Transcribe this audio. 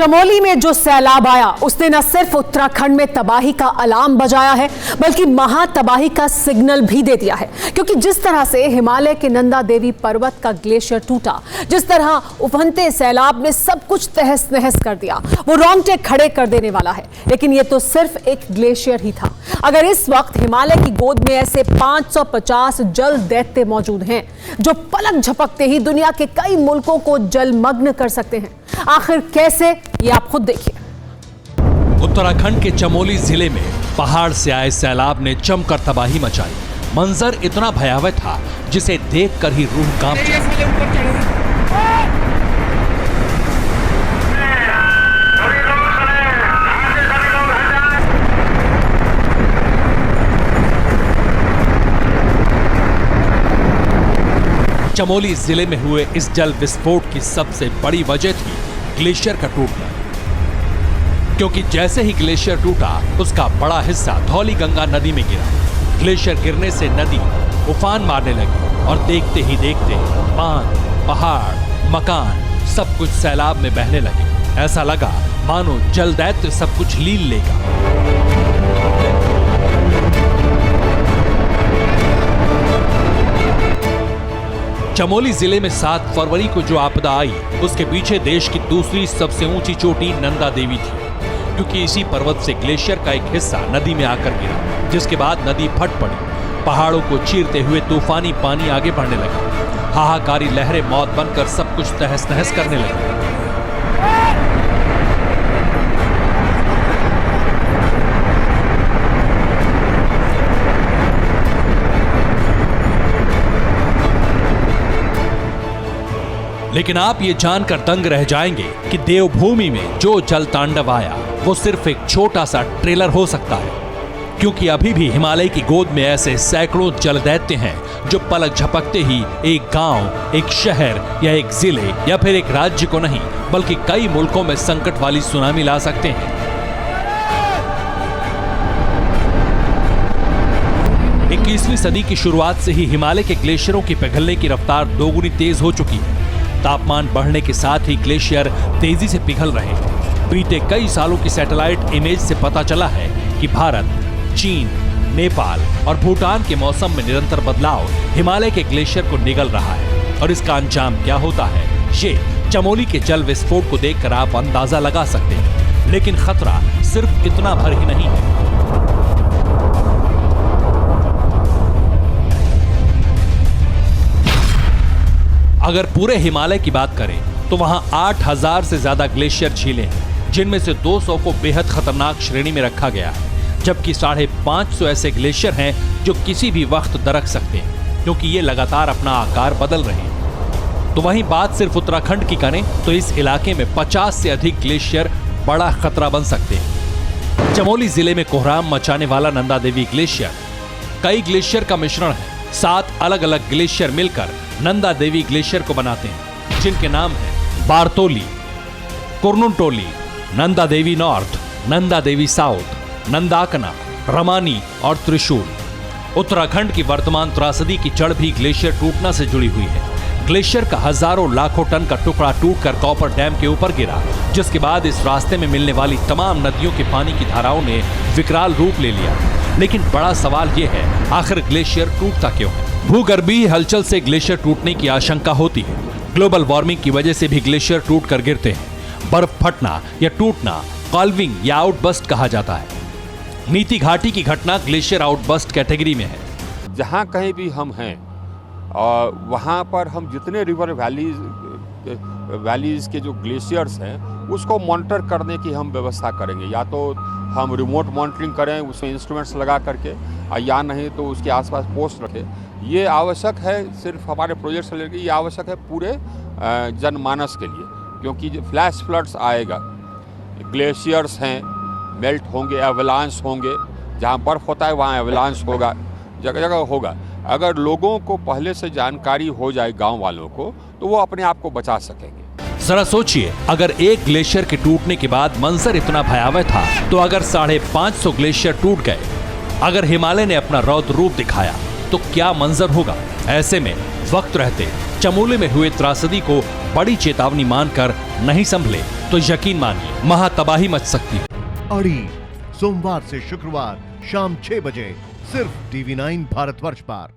चमोली में जो सैलाब आया उसने न सिर्फ उत्तराखंड में तबाही का अलार्म बजाया है बल्कि महातबाही का सिग्नल भी दे दिया है। क्योंकि जिस तरह से हिमालय के नंदा देवी पर्वत का ग्लेशियर टूटा, जिस तरह उफनते सैलाब ने सब कुछ तहस नहस कर दिया, वो रोंगटे खड़े कर देने वाला है। लेकिन ये तो सिर्फ एक ग्लेशियर ही था। अगर इस वक्त हिमालय की गोद में ऐसे 550 जल दैत्य मौजूद हैं जो पलक झपकते ही दुनिया के कई मुल्कों को जलमग्न कर सकते हैं, आखिर कैसे, ये आप खुद देखिए। उत्तराखंड के चमोली जिले में पहाड़ से आए सैलाब ने जमकर तबाही मचाई। मंजर इतना भयावह था जिसे देखकर ही रूह कांप जाती। चमोली जिले में हुए इस जल विस्फोट की सबसे बड़ी वजह थी ग्लेशियर का टूटना। क्योंकि जैसे ही ग्लेशियर टूटा, उसका बड़ा हिस्सा धौली गंगा नदी में गिरा। ग्लेशियर गिरने से नदी उफान मारने लगी और देखते ही देखते बांध, पहाड़, मकान सब कुछ सैलाब में बहने लगे। ऐसा लगा मानो जलदैत्य सब कुछ लील लेगा। चमोली जिले में 7 फरवरी को जो आपदा आई, उसके पीछे देश की दूसरी सबसे ऊंची चोटी नंदा देवी थी। क्योंकि इसी पर्वत से ग्लेशियर का एक हिस्सा नदी में आकर गिरा, जिसके बाद नदी फट पड़ी। पहाड़ों को चीरते हुए तूफानी पानी आगे बढ़ने लगा। हाहाकारी लहरें मौत बनकर सब कुछ तहस नहस करने लगी। लेकिन आप ये जानकर दंग रह जाएंगे कि देवभूमि में जो जल तांडव आया वो सिर्फ एक छोटा सा ट्रेलर हो सकता है। क्योंकि अभी भी हिमालय की गोद में ऐसे सैकड़ों जलदैत्य हैं जो पलक झपकते ही एक गांव, एक शहर या एक जिले या फिर एक राज्य को नहीं बल्कि कई मुल्कों में संकट वाली सुनामी ला सकते हैं। 21वीं सदी की शुरुआत से ही हिमालय के ग्लेशियरों की पिघलने की रफ्तार दोगुनी तेज हो चुकी है। तापमान बढ़ने के साथ ही ग्लेशियर तेजी से पिघल रहे हैं। बीते कई सालों की सैटेलाइट इमेज से पता चला है कि भारत, चीन, नेपाल और भूटान के मौसम में निरंतर बदलाव हिमालय के ग्लेशियर को निगल रहा है। और इसका अंजाम क्या होता है, ये चमोली के जल विस्फोट को देखकर आप अंदाजा लगा सकते हैं। लेकिन खतरा सिर्फ इतना भर ही नहीं है। अगर पूरे हिमालय की बात करें तो वहां 8000 से ज्यादा ग्लेशियर झीलें हैं, जिनमें से 200 को बेहद खतरनाक श्रेणी में रखा गया है, जबकि 550 ऐसे ग्लेशियर हैं जो किसी भी वक्त दरक सकते हैं, क्योंकि ये लगातार अपना आकार बदल रहे हैं। तो वहीं बात सिर्फ उत्तराखंड की करें तो इस इलाके में 50 से अधिक ग्लेशियर बड़ा खतरा बन सकते हैं। चमोली जिले में कोहराम मचाने वाला नंदा देवी ग्लेशियर कई ग्लेशियर का मिश्रण है। 7 अलग अलग ग्लेशियर मिलकर नंदा देवी ग्लेशियर को बनाते हैं, जिनके नाम हैं बारतोली, कुर्नुटोली, नंदा देवी नॉर्थ, नंदा देवी साउथ, नंदाकना, रमानी और त्रिशूल। उत्तराखंड की वर्तमान त्रासदी की जड़ भी ग्लेशियर टूटना से जुड़ी हुई है। ग्लेशियर का हजारों लाखों टन का टुकड़ा टूटकर कॉपर डैम के ऊपर गिरा, जिसके बाद इस रास्ते में मिलने वाली तमाम नदियों के पानी की धाराओं ने विकराल रूप ले लिया। लेकिन बड़ा सवाल यह है, आखिर ग्लेशियर टूटता क्यों है? भूगर्भीय हलचल से ग्लेशियर टूटने की आशंका होती है। ग्लोबल वार्मिंग की वजह से भी ग्लेशियर टूट कर गिरते हैं। बर्फ फटना या टूटना कॉल्विंग या आउटबस्ट कहा जाता है। नीति घाटी की घटना ग्लेशियर आउटबस्ट कैटेगरी में है। जहाँ कहीं भी हम हैं और वहाँ पर हम जितने रिवर वैलीज के जो ग्लेशियर्स हैं उसको मॉनिटर करने की हम व्यवस्था करेंगे। या तो हम रिमोट मॉनिटरिंग करें उसमें इंस्ट्रूमेंट्स लगा करके, या नहीं तो उसके आसपास पोस्ट रखें। ये आवश्यक है, सिर्फ हमारे प्रोजेक्ट से लेकर ये आवश्यक है पूरे जनमानस के लिए। क्योंकि जो फ्लैश फ्लड्स आएगा, ग्लेशियर्स हैं, मेल्ट होंगे, एवलांस होंगे। जहाँ बर्फ़ होता है वहाँ एवलांस होगा, जगह जगह होगा। अगर लोगों को पहले से जानकारी हो जाए, गांव वालों को, तो वो अपने आप को बचा सकेंगे। जरा सोचिए, अगर एक ग्लेशियर के टूटने के बाद मंजर इतना भयावह था, तो अगर 550 ग्लेशियर टूट गए, अगर हिमालय ने अपना रौद्र रूप दिखाया, तो क्या मंजर होगा? ऐसे में वक्त रहते चमोली में हुए त्रासदी को बड़ी चेतावनी मानकर नहीं संभले तो यकीन मानिए महातबाही मच सकती है। अड़ी सोमवार से शुक्रवार शाम 6 बजे सिर्फ TV9 भारतवर्ष पर।